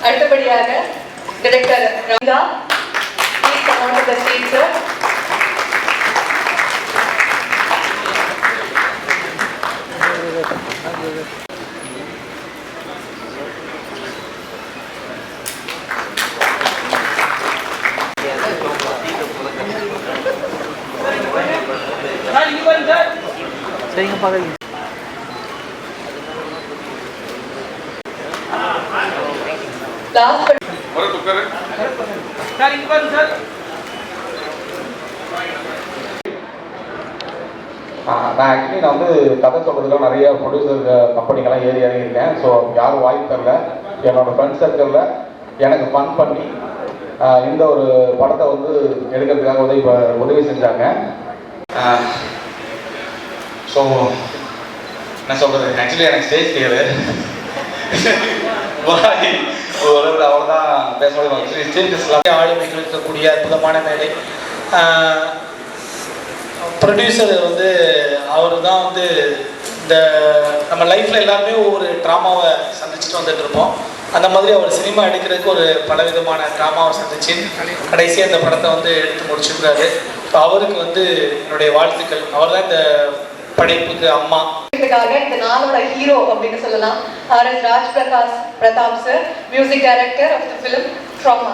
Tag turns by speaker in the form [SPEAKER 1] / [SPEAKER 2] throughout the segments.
[SPEAKER 1] அடுத்தபடியாக director Ranga, please come on to the stage, sir.
[SPEAKER 2] சரிங்க பார்க்குறீங்க.
[SPEAKER 3] நான் ஆக்சுவலி வந்து கதை சொல்கிறதுக்கு நிறைய ப்ரொடியூசர் கம்பெனிக்கெல்லாம் ஏறி இறங்கியிருக்கேன். ஸோ யாரும் வாய்ப்பு தரல. என்னோடய ஃப்ரெண்ட்ஸ் சர்க்கிளில் எனக்கு ஃபன் பண்ணி இந்த ஒரு படத்தை வந்து எடுக்கிறதுக்காக உதவி செஞ்சாங்க. ஸோ என்ன சொல்கிறது, ஆக்சுவலி எனக்கு ஸ்டேஜ் தெரியாது, அவ்வளோதான் பேசும்போது ஸ்டேஜஸ் எல்லாமே
[SPEAKER 2] ஆளுமை இருக்கக்கூடிய அற்புதமான மேடை. ப்ரொடியூசர் வந்து அவர் தான் வந்து இந்த நம்ம லைஃப்பில் எல்லாருமே ஒவ்வொரு ட்ராமாவை சந்திச்சுட்டு வந்துட்டு இருப்போம். அந்த மாதிரி அவர் சினிமா எடுக்கிறதுக்கு ஒரு பலவிதமான ட்ராமாவை சந்திச்சு கடைசியாக இந்த படத்தை வந்து எடுத்து முடிச்சிருக்காரு. ஸோ அவருக்கு வந்து என்னுடைய வாழ்த்துக்கள். அவர் தான் இந்த படைப்புக்கு அம்மா.
[SPEAKER 1] இந்த நாளோட ஹீரோ அப்படின்னு சொல்லலாம் R S. Raj Pratap sir, music director of the film drama.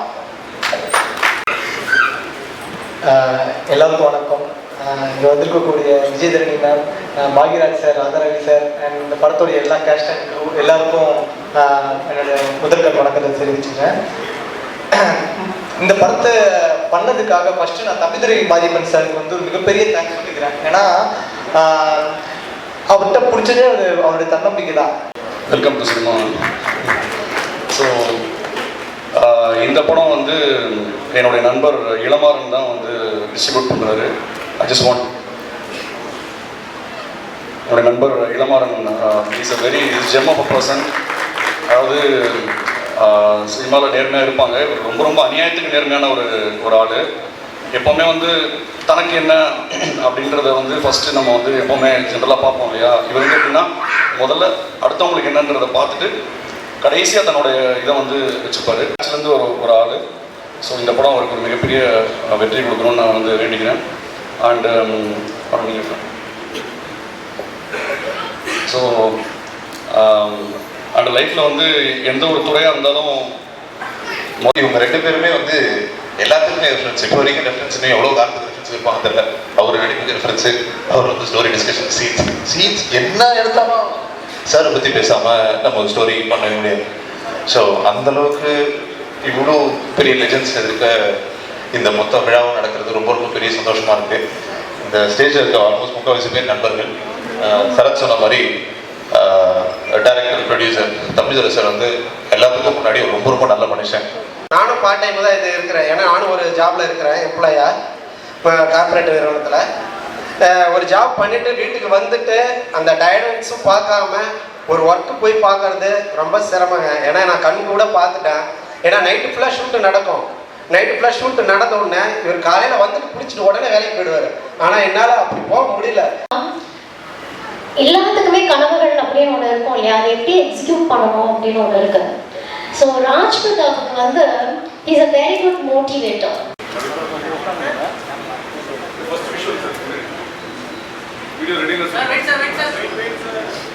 [SPEAKER 4] எல்லாருக்கும் வணக்கம். இங்கே வந்திருக்கக்கூடிய Vijayadharani ma'am, Bhagyaraj sir, Radharavi sir and இந்த படத்துடைய எல்லா கேஸ்ட் அண்ட் க்ரூ எல்லாருக்கும் என்னுடைய முதல்கள் வணக்கத்தை தெரிவிச்சுக்கிறேன். இந்த படத்தை பண்ணதுக்காக ஃபஸ்ட்டு நான் தம்பிதுரை மாரியம்மன் சாருக்கு வந்து ஒரு மிகப்பெரிய தேங்க்ஸ் சொல்லிக்கிறேன். ஏன்னா அவர்கிட்ட பிடிச்சதே அவருடைய தன்னம்பிக்கை தான்.
[SPEAKER 5] Welcome to cinema. ஸோ இந்த படம் வந்து என்னுடைய நண்பர் இளமாறன் தான் வந்து டிஸ்ட்ரிபியூட் பண்ணுறாரு. ஐ ஜஸ்ட் வாண்ட், என்னுடைய நண்பர் Ilamaran is a very gem of a person. அதாவது சினிமாவில் நேர்மையாக இருப்பாங்க. ரொம்ப ரொம்ப அநியாயத்துக்கு நேர்மையான ஒரு ஆள். எப்போவுமே வந்து தனக்கு என்ன அப்படின்றத வந்து ஃபஸ்ட்டு நம்ம வந்து எப்போவுமே ஜென்ரலாக பார்ப்போம் இல்லையா. இவர் வந்து எப்படின்னா முதல்ல அடுத்தவங்களுக்கு என்னன்றதை பார்த்துட்டு கடைசியாக தன்னுடைய இதை வந்து வச்சுப்பார். ஆக்சுவலேருந்து ஒரு ஆள். ஸோ இந்த படம் அவருக்கு ஒரு மிகப்பெரிய வெற்றி கொடுக்கணும்னு நான் வந்து வேண்டிக்கிறேன். அண்டு நீங்கள் ஸோ அந்த லைஃப்பில் வந்து எந்த ஒரு துறையாக இருந்தாலும்
[SPEAKER 6] இவங்க ரெண்டு பேருமே வந்து எல்லாத்துக்குமே ரெஃபரன்ஸ். இப்போ வரைக்கும் ரெஃபரன்ஸ் எவ்வளோ காலத்துக்கு ரெஃபரன்ஸ் இருப்பாங்க தெரியல. அவர் நடிப்புக்கு ரெஃபரன்ஸு, அவர் வந்து ஸ்டோரி டிஸ்கஷன், சீன்ஸ் என்ன எடுத்தாலும் சாரை பற்றி பேசாமல் நம்ம ஒரு ஸ்டோரி பண்ண முடியாது. ஸோ அந்தளவுக்கு இவ்வளோ பெரிய லெஜெண்ட்ஸ் இருக்க இந்த மொத்த விழாவும் நடக்கிறது ரொம்ப ரொம்ப பெரிய சந்தோஷமாக இருக்குது. இந்த ஸ்டேஜில் இருக்க ஆல்மோஸ்ட் 3/4 பேர் நண்பர்கள். சரத் சொன்ன மாதிரி டைரக்டர், ப்ரொடியூசர் தம்பிதுரை சார் வந்து எல்லாத்துக்கும் முன்னாடி ரொம்ப ரொம்ப நல்ல மனுஷன்.
[SPEAKER 4] நானும் பார்ட் டைம் தான் இது இருக்கிறேன். ஏன்னா நானும் ஒரு ஜாபில் இருக்கிறேன், எம்ப்ளாயா. இப்போ கார்பரேட் நிறுவனத்தில் ஒரு ஜாப் பண்ணிவிட்டு வீட்டுக்கு வந்துட்டு அந்த டைரக்ட்ஸும் பார்க்காம ஒரு ஒர்க்கு போய் பார்க்கறது ரொம்ப சிரமங்க. ஏன்னா நான் கண் கூட பார்த்துட்டேன். ஏன்னா நைட்டு ஃபுல்லாக ஷூட்டு நடக்கும். நைட்டு ஃபுல்லாக ஷூட்டு நடந்த உடனே இவர் காலையில் வந்துட்டு பிடிச்சிட்டு உடனே வேலைக்கு போயிடுவார். ஆனால் என்னால் அப்படி போக முடியல.
[SPEAKER 7] எல்லாத்துக்குமே கனவுகள் அப்படின்னு ஒன்று இருக்கும் இல்லையா, அதை எப்படி எக்ஸிக்யூட் பண்ணணும் அப்படின்னு ஒன்று இருக்கு. ஸோ ராஜ் பிரதாப்புக்கு வந்து is a very good motivator.
[SPEAKER 5] Video ready, sir. Wait, sir.